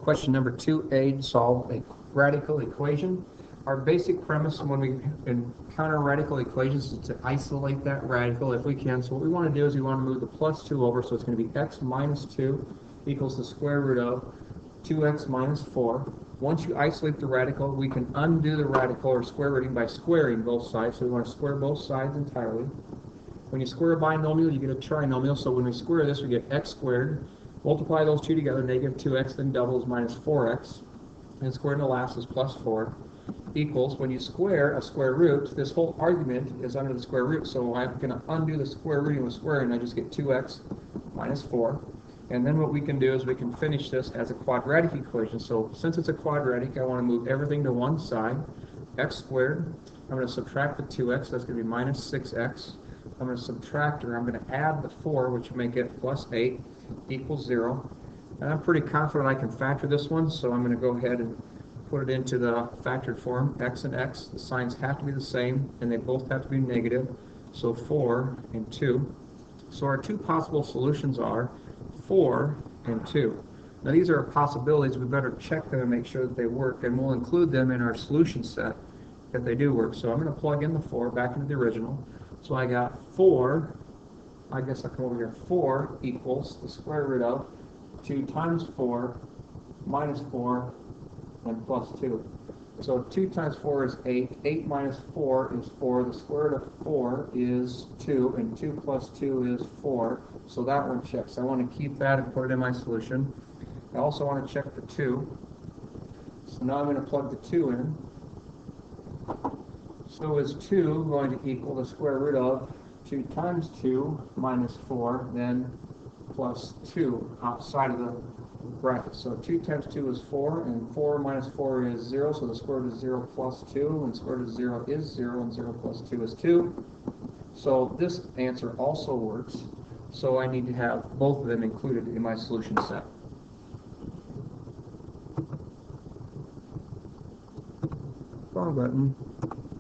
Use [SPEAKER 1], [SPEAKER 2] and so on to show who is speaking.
[SPEAKER 1] question number 2a to solve a radical equation. Our basic premise when we encounter radical equations is to isolate that radical if we can. So what we want to do is we want to move the plus 2 over, so it's going to be x minus 2 equals the square root of 2x minus 4. Once you isolate the radical, we can undo the radical or square rooting by squaring both sides. So we want to square both sides entirely. When you square a binomial, you get a trinomial. So when we square this, we get x squared. Multiply those two together, negative 2x, then doubles minus 4x. And squared in the last is plus 4. Equals, when you square a square root, this whole argument is under the square root. So I'm going to undo the square rooting with squaring, and I just get 2x minus 4. And then what we can do is we can finish this as a quadratic equation. So since it's a quadratic, I want to move everything to one side. X squared, I'm going to subtract the 2x, that's going to be minus 6x. I'm going to subtract, or I'm going to add the 4, which will make it plus 8, equals 0. And I'm pretty confident I can factor this one, so I'm going to go ahead and put it into the factored form. X and x, the signs have to be the same, and they both have to be negative. So 4 and 2. So our two possible solutions are 4 and 2. Now these are possibilities. We better check them and make sure that they work, and we'll include them in our solution set if they do work. So I'm going to plug in the 4 back into the original. So I got 4, I guess I'll come over here, 4 equals the square root of 2 times 4 minus 4 and plus 2. So 2 times 4 is 8, 8 minus 4 is 4, the square root of 4 is 2, and 2 plus 2 is 4, so that one checks. I want to keep that and put it in my solution. I also want to check the 2, so now I'm going to plug the 2 in. So is 2 going to equal the square root of 2 times 2 minus 4, then plus 2 outside of the bracket. So 2 times 2 is 4, and 4 minus 4 is 0, so the square root of 0 plus 2, and square root of 0 is 0, and 0 plus 2 is 2. So this answer also works, so I need to have both of them included in my solution set. Wrong button.